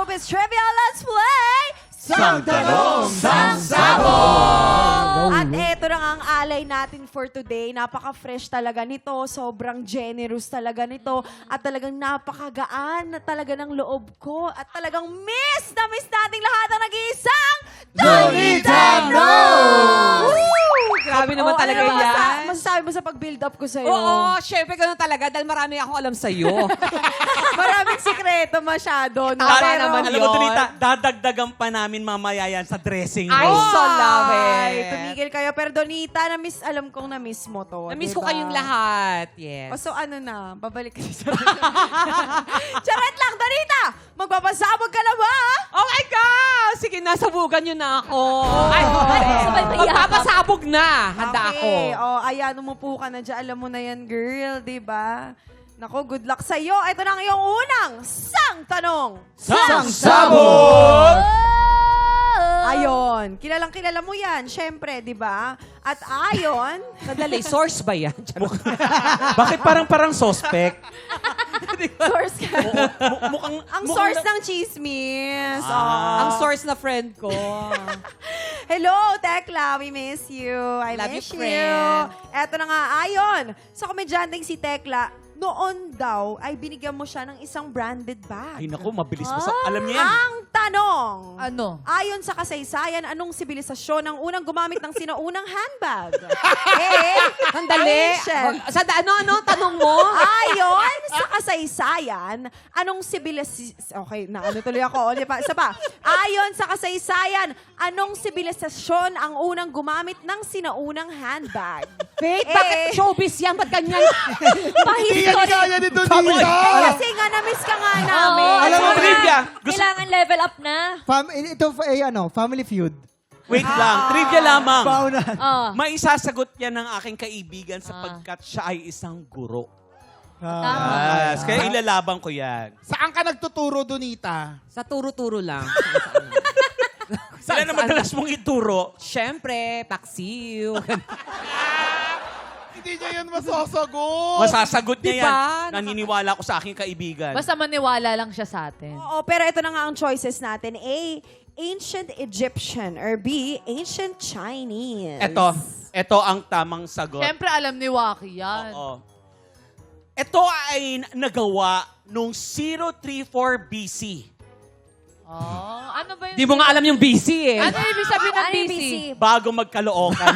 Showbiz Trivia. Let's play Sang Tanong, Sang Sabong! At eto na nga ang alay natin for today. Napaka-fresh talaga nito. Sobrang generous talaga nito. At talagang napakagaan na talaga ng loob ko. At talagang miss na miss nating lahat ang nag-iisang Donita No! Grabe naman talaga ano ba yan. masasabi mo sa pag-build up ko sa'yo? Oo, syempre ganun talaga dahil marami akong alam sa'yo. Maraming sikreto masyado. No? Tama Pero, naman Alam mo, yun. Donita, dadagdagan pa namin mamaya yan sa dressing Ay, room. so love Ay, it. tumigil kayo. Pero Donita, alam kong na-miss mo to. Na-miss diba? ko kayong lahat. Yes. O so ano na, babalik ka sa Charot lang, Donita! Magpapasabog ka na ba? Oh my God! Sige, nasabugan nyo na ako. Ay, sabay pa magpapasabog na. Handa ako. Okay, o ayan, umupo ka na dyan. Alam mo na yan, girl, di ba? Nako, good luck sa'yo. Ito na ang iyong unang sang tanong. Sang Sabong! Ayon, kilala mo yan, syempre, di ba? At ayon, Madali, source ba yan? Bakit parang suspect? source ka. Mukhang... Ang mukhang source na- ng chismis. Ang source na friend ko. Hello, Tekla. We miss you. I Love you, miss you. friend. Eto na nga, ayon. Sa komedyanteng si Tekla, noon daw ay binigyan mo siya ng isang branded bag. Ay naku, mabilis mo. Alam niya yan. Ang tanong, Ano? ayon sa kasaysayan, anong sibilisasyon ang unang gumamit ng sinaunang handbag? A. Sandali. Ancient. Ano? Tanong mo? Ayon sa kasaysayan, anong sibilisasyon... Okay, ano tuloy ako. Ulit pa, isa pa. Ayon sa kasaysayan, anong sibilisasyon ang unang gumamit ng sinaunang handbag? Faith, bakit showbiz yan? Ba't ganyan? Hindi yan kaya ni Donita! Kasi nga, na-miss ka nga namin. Oo. Alam mo, So, Trivia. Gusto, Kailangan level up na. Ito, Family Feud. wait lang. Trivia lamang. Paunan. Oh. Maisasagot yan ng aking kaibigan sapagkat siya ay isang guro. Tama. Yes, kaya ilalaban ko yan. Saan ka nagtuturo, Donita? Sa turo-turo lang. Sila na madalas mong ituro. Siyempre, paksiw. Hindi niya yan masasagot! Masasagot niya Diba? yan. Naniniwala ko sa aking kaibigan. Basta maniwala lang siya sa atin. Oo, pero ito na nga ang choices natin. A, ancient Egyptian. Or B, ancient Chinese. Ito ang tamang sagot. Siyempre alam ni Waki yan. Oo. Ito ay nagawa nung 034 BC. Oh, ano ba yun? Di mo nga alam yung busy eh. Ano ibig sabihin ng Ano yung busy? Bago magkalookan.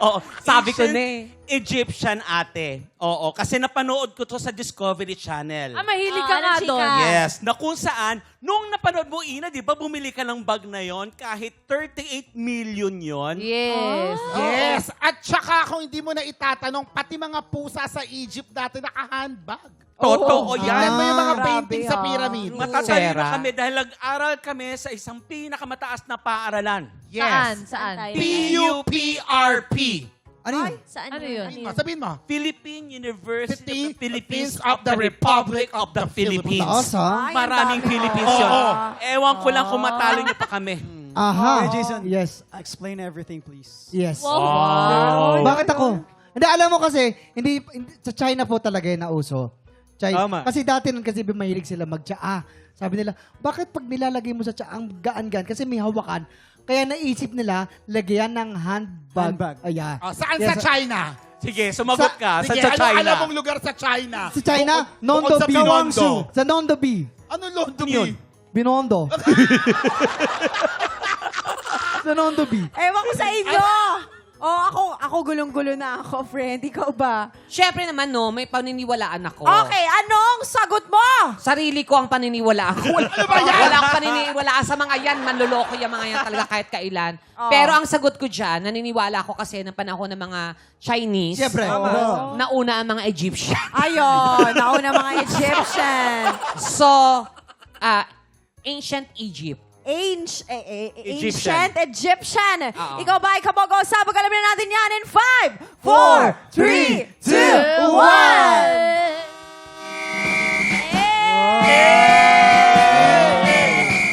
Oo, Sabi ko ancient na eh. Egyptian ate. Oo, kasi napanood ko to sa Discovery Channel. Ah, mahilig ka Ah, nga chika. doon. Yes, na kung saan, nung napanood mo, Ina, di ba bumili ka ng bag na yon kahit 38 million yon. Yes. Yes! At saka kung hindi mo na itatanong, pati mga pusa sa Egypt dati naka-handbag. Totoo Tignan yan. mo yung mga Grabe, painting sa ha. pyramid. Matatalino Sarah. kami dahil nag-aral kami sa isang pinakamataas na paaralan. Yes. Saan? PUPRP. Ano yun? Saan ano yun? Sabihin mo. Philippine University of the Philippines of the Republic of the Philippines. Taas, ha? Ay, Maraming ang dami. Philippines yun. Oo. Ewan ko lang kung matalo niyo pa kami. Aha. Jason, Yes. explain everything, please. Yes. Wow. Bakit ako? Hindi, alam mo kasi, hindi sa China po talaga yung nauso. China. Tama. Kasi dati nun kasi mahilig sila mag-tsaa. Sabi nila, bakit pag nilalagay mo sa tsaa, ang gaan-gaan? Kasi may hawakan. Kaya naisip nila, lagyan ng handbag. Ayan. Oh, saan Yes, sa China? Sige, sumagot ka. Sige, Sa China. alam mong lugar sa China? Sa China, Bukod sa Nondobi. Binondo. Sa Nondobi. Ano Londo Yun. Binondo. Sa Nondobi. Ewan ko sa inyo. Ako gulong-gulo na ako, friend. Ikaw ba? Siyempre naman no, may paniniwalaan ako. Okay, anong sagot mo? Sarili ko ang paniniwalaan ko. Ano ba yan? Wala akong paniniwalaan sa mga yan. Manloloko yung mga yan talaga kahit kailan. Oh. Pero ang sagot ko dyan, naniniwala ako kasi ng panahon ng mga Chinese. Siyempre. Nauna ang mga Egyptian. Ayun, nauna mga Egyptian. So, ancient Egypt. Ancient Egyptian. Oo. Ikaw ba, Kabogo? Sabog alamin na natin yan in 5, 4, 3, 2,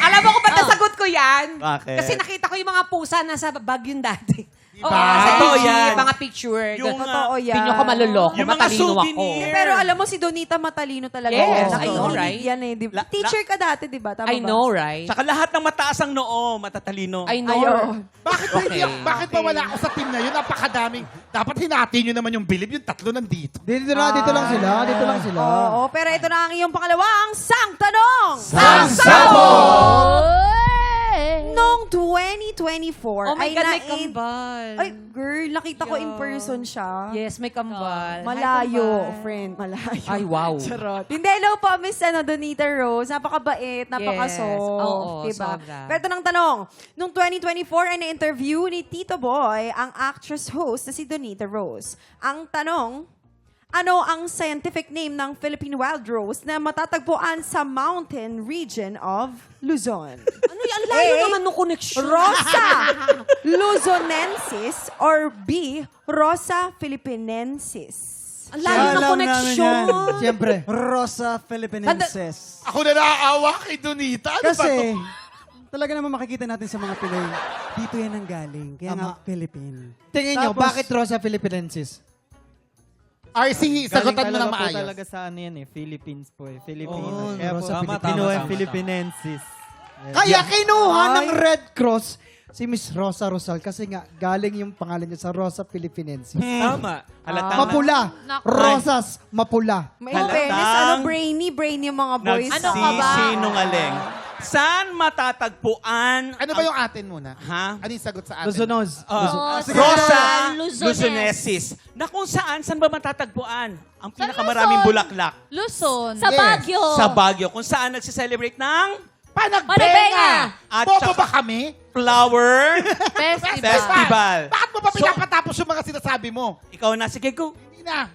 1. Alam mo kung ba't nasagot ko yan? Bakit? Kasi nakita ko yung mga pusa nasa Baguio dati. Oo, Diba? sa Totoo IG, yan. mga picture. Yung, Totoo yan. Pinyo ko maluloko, Yung mga matalino ako. souvenir. Pero alam mo, si Donita matalino talaga. Yes, yan. I know, Kikinig right? Yan eh, di ba? La- Teacher ka dati, di ba? Tama I ba? know, right? Tsaka lahat ng mataas ang noo, matatalino. I know. Ayun. Bakit bakit ba wala ako sa team na yun? Napakadaming. Dapat hinati nyo naman yung bilib. Yung tatlo nandito. Dito lang sila. Dito lang sila. Oo, pero ito na ang iyong pangalawang sang tanong. Noong 2024, Oh my ay God, may nain- kambal. Ay, girl, nakita ko in person siya. Yes, may kambal. Malayo, friend. Malayo. Ay, wow. Charot. Hindi, hello po, Miss Donita Rose. Napakabait, napakasoft. Oo, diba? sobra. Pero ito ng tanong. Noong 2024 ay na-interview ni Tito Boy ang actress host na si Donita Rose. Ang tanong, ano ang scientific name ng Philippine wild rose na matatagpuan sa mountain region of Luzon? Ano yan? Ang layo A, naman nung connection. Rosa luzonensis or B, Rosa philippinensis? Ang layo ng Alam connection. namin yan. Siyempre. Rosa Philippinensis. Ako na naaawa kay Donita. Ano ba to? Kasi, talaga naman makikita natin sa mga Pinoy, dito yan ang galing. Kaya nga, Tama. Philippine. Tingin nyo, Tapos- bakit Rosa Philippinensis? RC, sagutan mo na po maayos. talaga sa ano yan eh, Philippines po eh. Philippines. Oo, Kaya po, Rosa Pinoy Philippines. Philippinensis. Kaya kinuha ng Red Cross si Miss Rosa Rosal kasi nga galing yung pangalan niya sa Rosa Philippinensis. Tama. Halatang Mapula. Naku. Rosas, mapula. May Halatang- fairness, brainy yung mga boys. Ano ka ba? Nagsisinungaling. Saan matatagpuan Ano ba yung atin muna? Ha? Ano yung sagot sa atin? Luzonos. Rosa Luzonesis. Luzonesis. Na kung saan ba matatagpuan? Ang pinakamaraming Luzon. bulaklak. Luzon. Sa Baguio. Sa Baguio. Kung saan nagsiselebrate ng Panagbenga. Panagbenga! At Bobo saka- ba kami? Flower Festival. Festival. Bakit mo ba pinapatapos yung mga sinasabi mo? Ikaw na. Sige, go. Hindi na.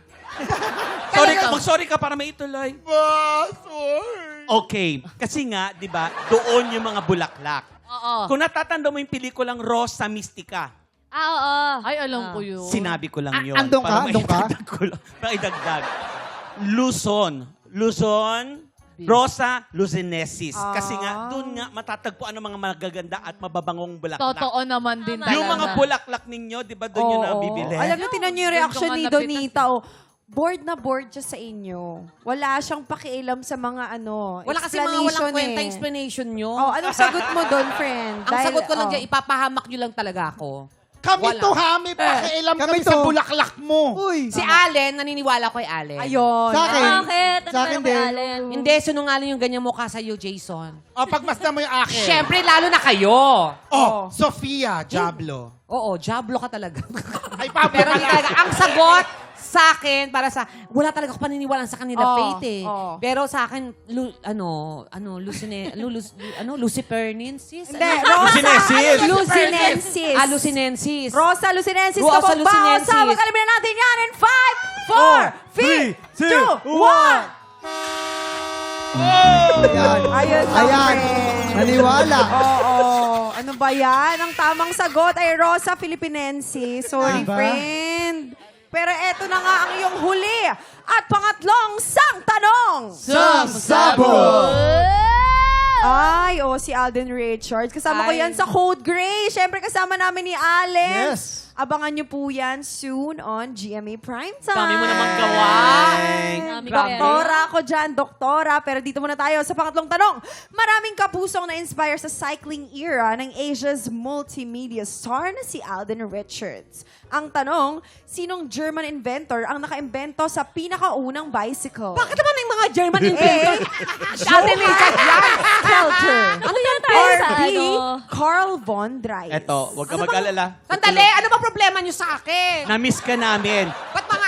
Mag-sorry ka para may ituloy. Sorry. Okay. Kasi nga, di ba, doon yung mga bulaklak. Oo. Kung natatanda mo yung pelikulang Rosa Mystica, Oo. Ay, alam ko yun. sinabi ko lang yun. andun ka? Para Andun ka? maidagdag ko lang. Para idagdag. Luzon, Rosa Luzonesis. Kasi nga, doon nga matatagpuan ang mga magaganda at mababangong bulaklak. Totoo naman din talaga. Yung mga bulaklak ninyo, di ba, doon yun nabibili? Alam niyo, tinan niyo yung Doon reaction ka ni nga napitas. Donita. Oh. Bored na bored siya sa inyo. Wala siyang pakialam sa mga Wala kasi mga walang explanation kwenta eh. explanation nyo. Oh, anong sagot mo doon, friend? Ang sagot ko lang oh. dyan, ipapahamak nyo lang talaga ako. Kami Wala. to ha, may pakialam Kami kami sa to. bulaklak mo. Uy. Si Allen, naniniwala ko kay Allen. Ayun. Sa akin. Bakit? Sa akin din. Hindi, sunungaling yung ganyan mukha sa'yo, Jason. O, pagmasdan mo yung akin. Siyempre, lalo na kayo. Oh, Sofia Diablo. Oo, jablo ka talaga. Ay, Pablo Pero hindi pala. talaga. Ang sagot sa akin, para sa, wala talaga ako paniniwala sa kanila, Oo, faith eh. oo. Pero sa akin, Lucipernensis? Hindi, Lucinensis. Lucinensis. Lucinensis. Rosa Lucinensis. Rosa Kapag bawal Lucinensis. sa magkalimutan natin yan in 5, 4, 3, 2, 1. Ayan. Ayun lang, Ayan. friend. Naniwala. Oo. Ano ba yan? Ang tamang sagot ay Rosa Philippinensis. Sorry, Diba? friend. Pero eto na nga ang iyong huli at pangatlong sang tanong. Sabog. Ay, si Alden Richards. Kasama ko Ay. yan sa Code Gray. Siyempre, kasama namin ni Allen. Yes. Abangan niyo po yan soon on GMA Primetime. Dami mo namang gawa. Dami ko Doktora ako dyan, doktora. Pero dito muna tayo sa pangatlong tanong. Maraming kapusong na-inspire sa cycling era ng Asia's multimedia star na si Alden Richards. Ang tanong, sinong German inventor ang naka-imbento sa pinakaunang bicycle? Bakit naman yung mga German inventor? Alden Richards yan. Skelter. Ano yan, Or Tessa? B, Carl von Drais. Eto, huwag ka mag-alala. Sandali, ano ba problema nyo sa akin? Na-miss ka namin. Ba't mga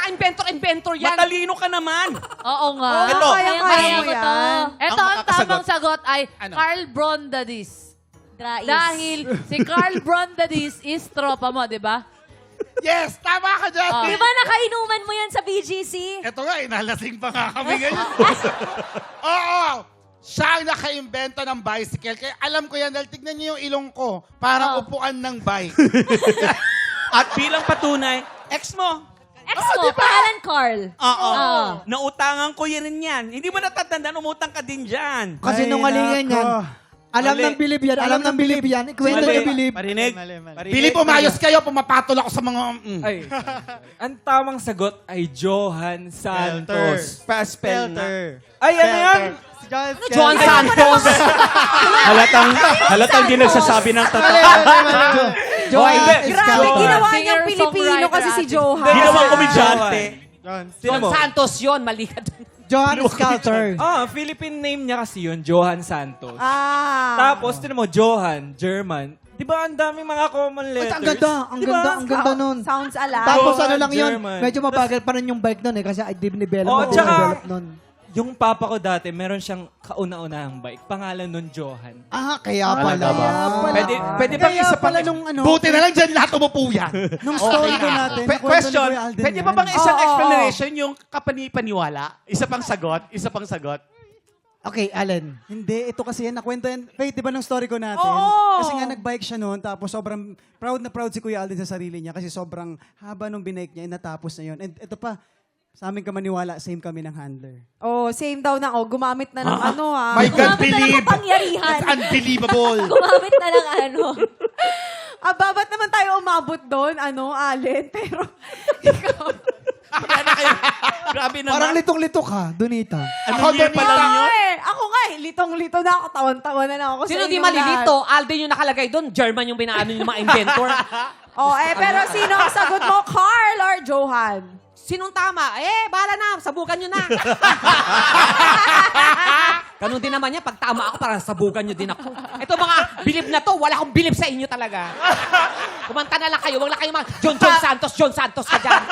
inventor yan? Matalino ka naman. Oo nga. Ito. Kaya Kaya mo ko to. yan. Ito Ang ang makakasagot. tamang sagot ay Ano? Carl Brondadis. Dahil si Carl Brondadis is tropa mo, di ba? Yes, tama ka dyan. Oh. Di ba nakainuman mo yan sa BGC? Ito nga, inalasing pa nga kami ngayon. Oo. Siya ang naka-invento ng bicycle. Kaya alam ko yan, dahil tignan niyo yung ilong ko. Parang upuan ng bike. At bilang patunay, ex mo. Ex mo, pangalan Carl. Oo. Oo. Nautangan ko yan yan. Hindi mo natatandaan, umutang ka din dyan. Kasi nungalingan yan. Alam Mali. ng bilib yan. Alam ng bilib yan. Ikwento Mali. niyo bilib. Parinig. Mali, mali. Parinig. Bilib, umayos kayo. Pumapatol ako sa mga... Ay, ang tamang sagot ay Johan Santos. Pa-spell na. Ay, ano yan? Si John John Santos. Halatang di nagsasabi ng totoo. Johan Grabe, Scout. ginawa niyang Singer, Pilipino kasi si Johan. Ginawang komedyante. John Santos yun. Mali ka dun. Johan Sculptor. Philippine name niya kasi yun, Johan Santos. Ah. Tapos, tinan mo, Johan, German. Di ba ang daming mga common Ay, letters? ang ganda. Ang Di ganda. ba? Ang ganda nun. Sounds alike. Tapos Johan ano lang yun, German. medyo mabagal pa rin yung bike nun kasi I develop Oh, ako tsaka- develop nun. Yung papa ko dati, meron siyang kauna-unahang bike. Pangalan nun, Johan. Ah, kaya pala. Pwede bang Kaya isa pala pang... nung ano, Buti na lang dyan lahat umupo yan. nung story ko natin, nakwento ni Question, Kuya Alden pwede yan. ba bang isang Oo, explanation yung kapani-paniwala? Isa pang sagot? Isa pang sagot? Okay, Allen. Hindi, ito kasi yan, nakwento yan. Faith, di ba nung story ko natin? Oo. Kasi nga nag-bike siya noon, tapos sobrang proud na proud si Kuya Alden sa sarili niya kasi sobrang haba nung binike niya, natapos na yun. And ito pa, sa aming kamaniwala, same kami ng handler. Oh, same daw na. Oh, gumamit na ng ano ha. My God, Gumamit na ng believe. kapangyarihan. It's unbelievable. Gumamit na ng ano. Ba't naman tayo umabot doon, Allen? Pero, Grabe naman. Parang litong-litok ha, Donita. Ako doon pa lang yun? ako nga litong-lito na ako. Tawan-tawa na lang ako Sino sa di inyong malilito? Alden yung nakalagay doon. German yung binaano yung mga inventor. lahat. Oh, pero sino ang sagot mo? Carl or Johan? Sinong tama? Bahala na. Sabukan nyo na. Ganun din naman yan. Pag tama ako, parang sabukan nyo din ako. Ito mga bilib na to, wala akong bilib sa inyo talaga. Kumanta na lang kayo. Wag lang kayo mga John Santos ka dyan.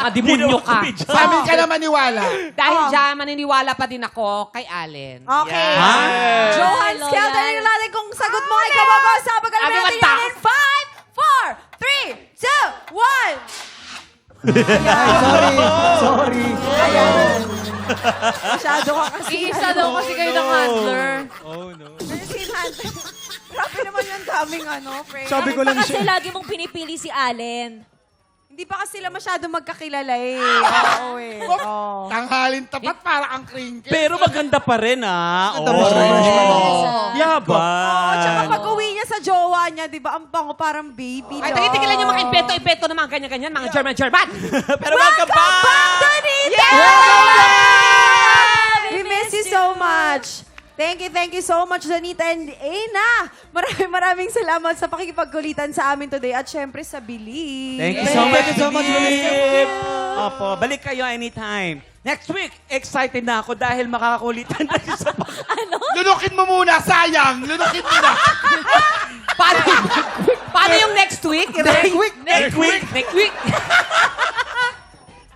Mga demonyo ka. Sa amin ka na maniwala. Dahil dyan, maniniwala pa din ako kay Allen. Okay. Yes. Johan Hello, Skelter, yan. tingnan natin kung sagot mo ay kabago sa pagkalaman Everyone natin yan in 5, 4, 3, 2, 1. Sorry. Masyado ka kasi. Iisa daw kasi kayo ng handler. Oh, no. Nursing hunter. Grabe naman yung daming friend. Sabi ko lang Kasi siya. lagi mong pinipili si Allen. Hindi pa kasi sila masyado magkakilala Oo Oh. Tanghalin tapat para ang kringke. Pero maganda pa rin, ah. Maganda pa rin. Yaban. Tsaka pag uwi niya sa jowa niya, di ba, ang bango parang baby. Ay, tigilan yung mga invento ng mga ganyan-ganyan, mga German. Pero welcome back! Donita! We miss you so much. Thank you so much, Donita and Ena. Maraming salamat sa pakikipagkulitan sa amin today at syempre sa Bili. Thank you so much, Bilib. Opo, balik kayo anytime. Next week, excited na ako dahil makakakulitan tayo sa Lunukin mo muna, sayang. Lunukin mo na. Paano yung next week? Next week.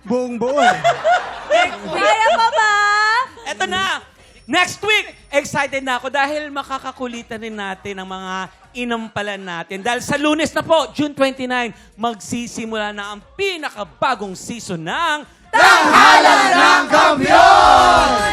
Buong buo eh. Kaya pa ba? Eto na. Next week, excited na ako dahil makakakulitan rin natin ang mga inampalan natin. Dahil sa Lunes na po, June 29, magsisimula na ang pinakabagong season ng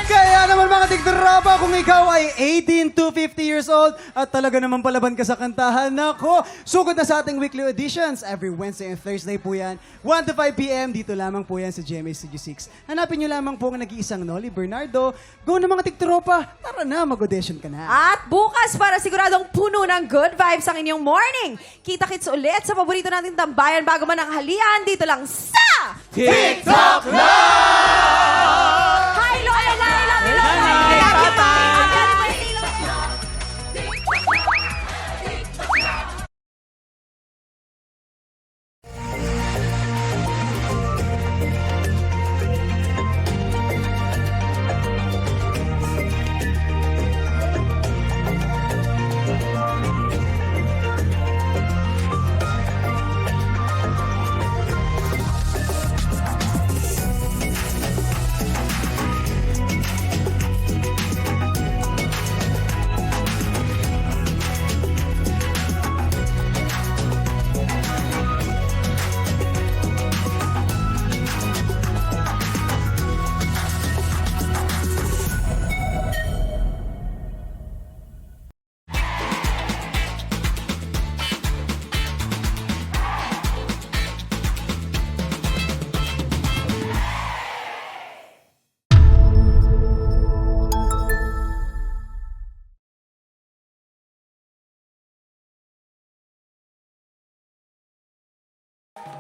Kaya naman mga tigdraba, kung ikaw ay 18 to 50 years old at talaga naman palaban ka sa kantahan, nako, sugod na sa ating weekly auditions. Every Wednesday and Thursday po yan. 1 to 5 p.m. Dito lamang po yan sa GMA Studio 6. Hanapin nyo lamang po ang nag-iisang Noli Bernardo. Go na mga tigtropa, tara na, mag-audition ka na. At bukas, para siguradong puno ng good vibes ang inyong morning. Kita-kits ulit sa paborito nating tambayan bago man ang halian. Dito lang sa TikTok Hi, Lola! Love you,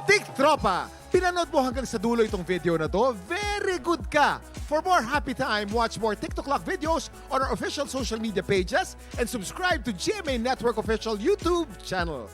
Tik Tropa, pinanood mo hanggang sa dulo itong video na to? Very good ka! For more happy time, watch more TikTok Clock videos on our official social media pages and subscribe to GMA Network official YouTube channel.